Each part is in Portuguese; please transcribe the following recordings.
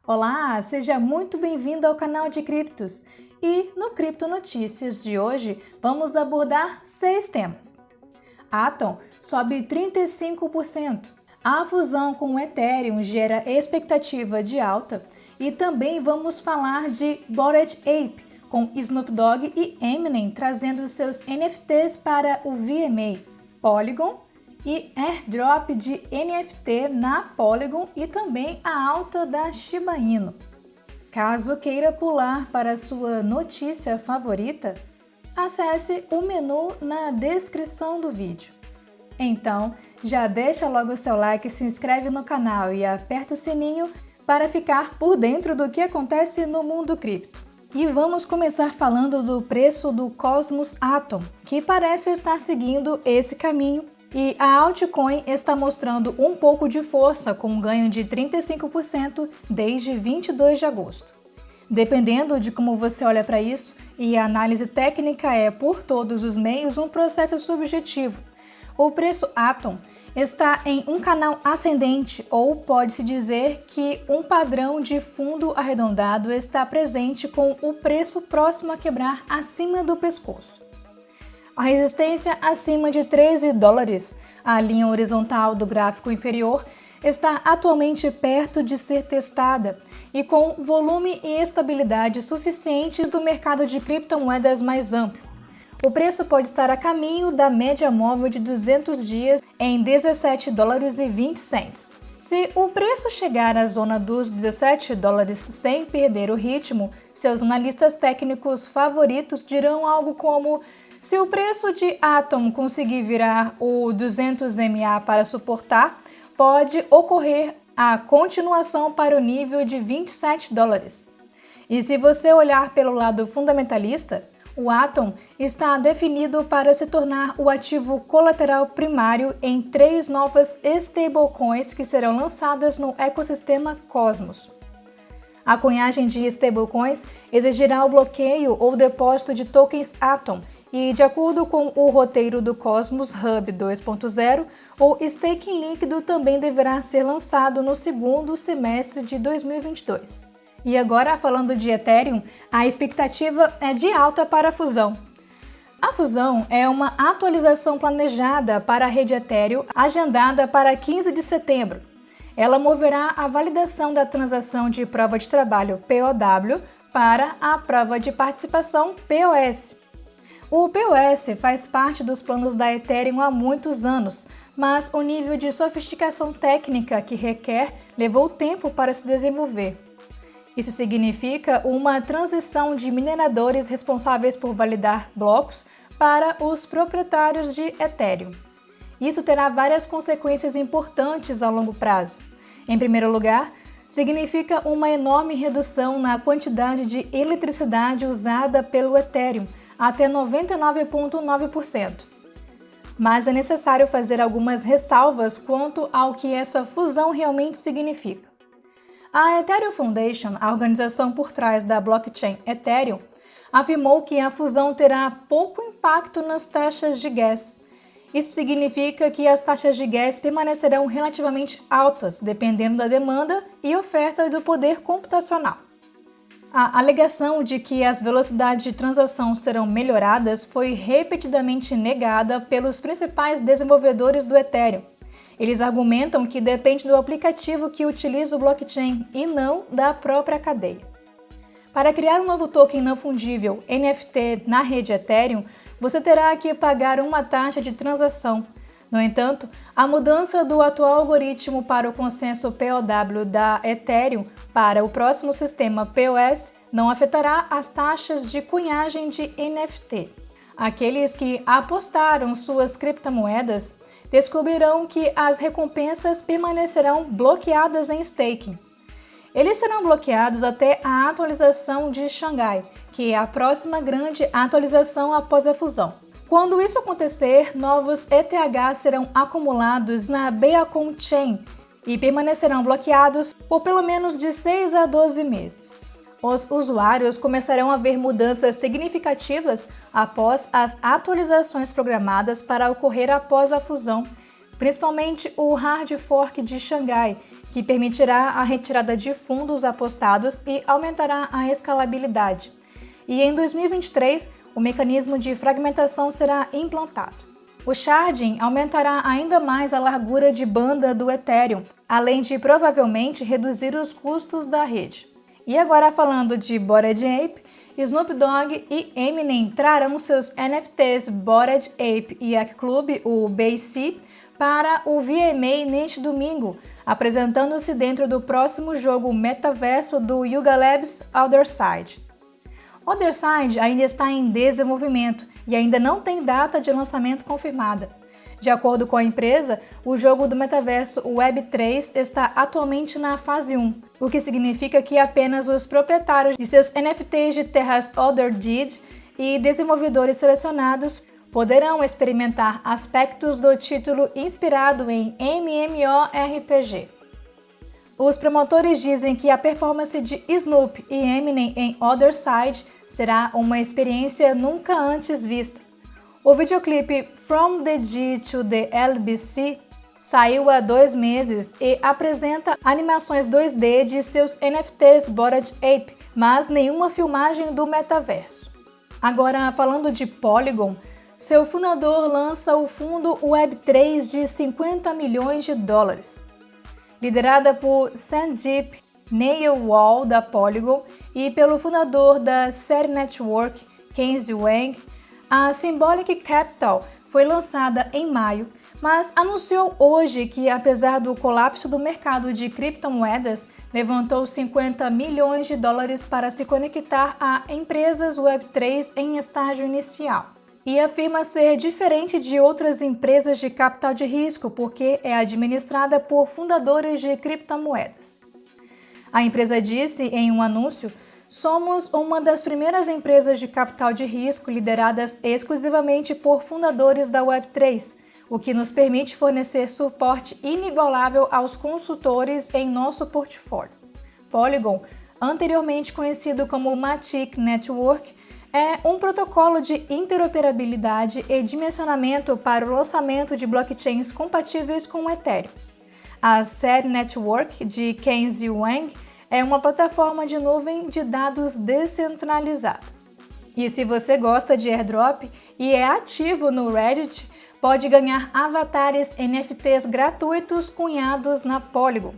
Olá, seja muito bem-vindo ao canal de criptos. E no Cripto Notícias de hoje vamos abordar 6 temas. Atom sobe 35%. A fusão com o Ethereum gera expectativa de alta. E também vamos falar de Bored Ape, com Snoop Dogg e Eminem trazendo seus NFTs para o VMA. Polygon e airdrop de NFT na Polygon e também a alta da Shiba Inu. Caso queira pular para sua notícia favorita, acesse o menu na descrição do vídeo. Então, já deixa logo o seu like, se inscreve no canal e aperta o sininho para ficar por dentro do que acontece no mundo cripto. E vamos começar falando do preço do Cosmos Atom, que parece estar seguindo esse caminho. E a altcoin está mostrando um pouco de força, com um ganho de 35% desde 22 de agosto. Dependendo de como você olha para isso, e a análise técnica é por todos os meios um processo subjetivo. O preço Atom está em um canal ascendente, ou pode-se dizer que um padrão de fundo arredondado está presente com o preço próximo a quebrar acima do pescoço. A resistência acima de $13, a linha horizontal do gráfico inferior, está atualmente perto de ser testada e com volume e estabilidade suficientes do mercado de criptomoedas mais amplo. O preço pode estar a caminho da média móvel de 200 dias em $17,20. Se o preço chegar à zona dos $17 sem perder o ritmo, seus analistas técnicos favoritos dirão algo como: se o preço de Atom conseguir virar o 200 MA para suportar, pode ocorrer a continuação para o nível de $27. E se você olhar pelo lado fundamentalista, o Atom está definido para se tornar o ativo colateral primário em 3 novas stablecoins que serão lançadas no ecossistema Cosmos. A cunhagem de stablecoins exigirá o bloqueio ou depósito de tokens Atom, e, de acordo com o roteiro do Cosmos Hub 2.0, o staking líquido também deverá ser lançado no segundo semestre de 2022. E agora, falando de Ethereum, a expectativa é de alta para a fusão. A fusão é uma atualização planejada para a rede Ethereum, agendada para 15 de setembro. Ela moverá a validação da transação de prova de trabalho POW para a prova de participação POS. O POS faz parte dos planos da Ethereum há muitos anos, mas o nível de sofisticação técnica que requer levou tempo para se desenvolver. Isso significa uma transição de mineradores responsáveis por validar blocos para os proprietários de Ethereum. Isso terá várias consequências importantes ao longo prazo. Em primeiro lugar, significa uma enorme redução na quantidade de eletricidade usada pelo Ethereum, até 99,9%. Mas é necessário fazer algumas ressalvas quanto ao que essa fusão realmente significa. A Ethereum Foundation, a organização por trás da blockchain Ethereum, afirmou que a fusão terá pouco impacto nas taxas de gas. Isso significa que as taxas de gas permanecerão relativamente altas, dependendo da demanda e oferta do poder computacional. A alegação de que as velocidades de transação serão melhoradas foi repetidamente negada pelos principais desenvolvedores do Ethereum. Eles argumentam que depende do aplicativo que utiliza o blockchain e não da própria cadeia. Para criar um novo token não fungível NFT na rede Ethereum, você terá que pagar uma taxa de transação. No entanto, a mudança do atual algoritmo para o consenso POW da Ethereum para o próximo sistema POS não afetará as taxas de cunhagem de NFT. Aqueles que apostaram suas criptomoedas descobrirão que as recompensas permanecerão bloqueadas em staking. Eles serão bloqueados até a atualização de Xangai, que é a próxima grande atualização após a fusão. Quando isso acontecer, novos ETH serão acumulados na Beacon Chain e permanecerão bloqueados por pelo menos de 6 a 12 meses. Os usuários começarão a ver mudanças significativas após as atualizações programadas para ocorrer após a fusão, principalmente o hard fork de Xangai, que permitirá a retirada de fundos apostados e aumentará a escalabilidade. E em 2023, o mecanismo de fragmentação será implantado. O sharding aumentará ainda mais a largura de banda do Ethereum, além de provavelmente reduzir os custos da rede. E agora falando de Bored Ape, Snoop Dogg e Eminem trarão seus NFTs Bored Ape Yacht Club, o BAYC, para o VMA neste domingo, apresentando-se dentro do próximo jogo metaverso do Yuga Labs Otherside. Otherside ainda está em desenvolvimento e ainda não tem data de lançamento confirmada. De acordo com a empresa, o jogo do metaverso Web3 está atualmente na fase 1, o que significa que apenas os proprietários de seus NFTs de terras Otherdeed e desenvolvedores selecionados poderão experimentar aspectos do título inspirado em MMORPG. Os promotores dizem que a performance de Snoop e Eminem em Otherside será uma experiência nunca antes vista. O videoclipe From the G to the LBC saiu há 2 meses e apresenta animações 2D de seus NFTs Bored Ape, mas nenhuma filmagem do metaverso. Agora, falando de Polygon, seu fundador lança o fundo Web3 de $50 milhões. Liderada por Sandeep Nailwal da Polygon e pelo fundador da Série Network, Kenzie Wang, a Symbolic Capital foi lançada em maio, mas anunciou hoje que, apesar do colapso do mercado de criptomoedas, levantou $50 milhões para se conectar a empresas Web3 em estágio inicial. E afirma ser diferente de outras empresas de capital de risco porque é administrada por fundadores de criptomoedas. A empresa disse em um anúncio: "Somos uma das primeiras empresas de capital de risco lideradas exclusivamente por fundadores da Web3, o que nos permite fornecer suporte inigualável aos consultores em nosso portfólio." Polygon, anteriormente conhecido como Matic Network, é um protocolo de interoperabilidade e dimensionamento para o lançamento de blockchains compatíveis com o Ethereum. A Série Network, de Kenzie Wang, é uma plataforma de nuvem de dados descentralizada. E se você gosta de airdrop e é ativo no Reddit, pode ganhar avatares NFTs gratuitos cunhados na Polygon.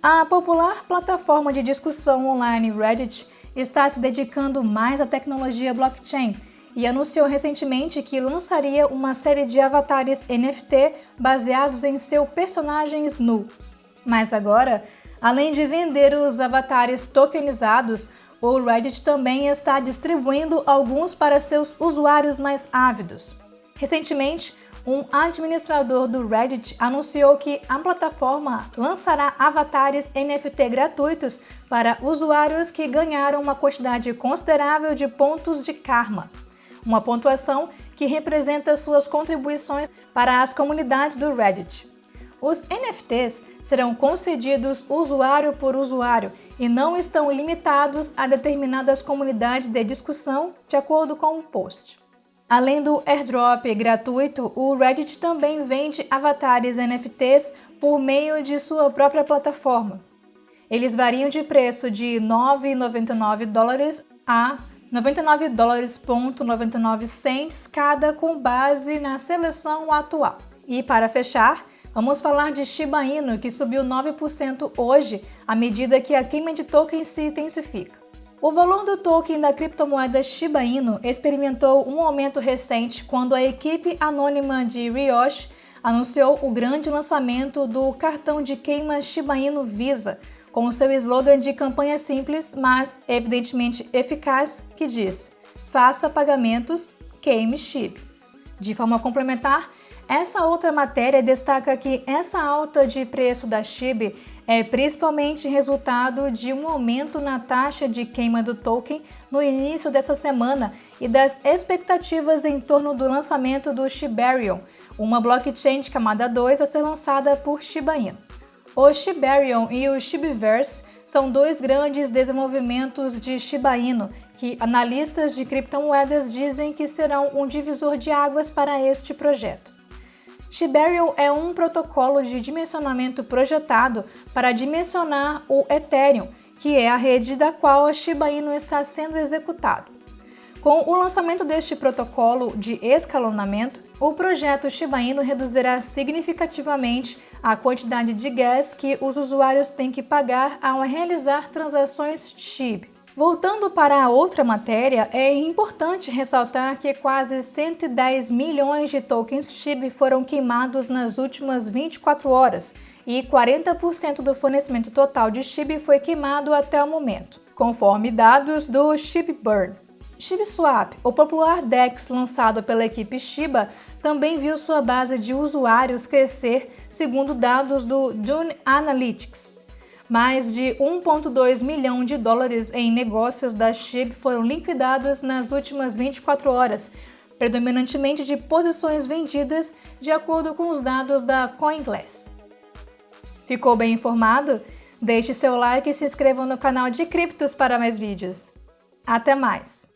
A popular plataforma de discussão online Reddit está se dedicando mais à tecnologia blockchain e anunciou recentemente que lançaria uma série de avatares NFT baseados em seu personagem Snu. Mas agora, além de vender os avatares tokenizados, o Reddit também está distribuindo alguns para seus usuários mais ávidos. Recentemente, um administrador do Reddit anunciou que a plataforma lançará avatares NFT gratuitos para usuários que ganharam uma quantidade considerável de pontos de karma, uma pontuação que representa suas contribuições para as comunidades do Reddit. Os NFTs serão concedidos usuário por usuário e não estão limitados a determinadas comunidades de discussão, de acordo com o post. Além do airdrop gratuito, o Reddit também vende avatares NFTs por meio de sua própria plataforma. Eles variam de preço de $9,99 a $99,99 cada, com base na seleção atual. E para fechar, vamos falar de Shiba Inu, que subiu 9% hoje, à medida que a queima de tokens se intensifica. O valor do token da criptomoeda Shiba Inu experimentou um aumento recente quando a equipe anônima de Rioshi anunciou o grande lançamento do cartão de queima Shiba Inu Visa, com seu slogan de campanha simples, mas evidentemente eficaz, que diz: "Faça pagamentos, queime SHIB". De forma complementar, essa outra matéria destaca que essa alta de preço da SHIB é principalmente resultado de um aumento na taxa de queima do token no início dessa semana e das expectativas em torno do lançamento do Shibarium, uma blockchain de camada 2 a ser lançada por Shiba Inu. O Shibarium e o Shibiverse são dois grandes desenvolvimentos de Shiba Inu que analistas de criptomoedas dizem que serão um divisor de águas para este projeto. Shibarium é um protocolo de dimensionamento projetado para dimensionar o Ethereum, que é a rede da qual a Shiba Inu está sendo executado. Com o lançamento deste protocolo de escalonamento, o projeto Shiba Inu reduzirá significativamente a quantidade de gas que os usuários têm que pagar ao realizar transações SHIB. Voltando para a outra matéria, é importante ressaltar que quase 110 milhões de tokens SHIB foram queimados nas últimas 24 horas e 40% do fornecimento total de SHIB foi queimado até o momento, conforme dados do ShibBurn. ShibSwap, o popular DEX lançado pela equipe Shiba, também viu sua base de usuários crescer, segundo dados do Dune Analytics. Mais de 1,2 milhão de dólares em negócios da SHIB foram liquidados nas últimas 24 horas, predominantemente de posições vendidas, de acordo com os dados da CoinGlass. Ficou bem informado? Deixe seu like e se inscreva no canal de criptos para mais vídeos. Até mais!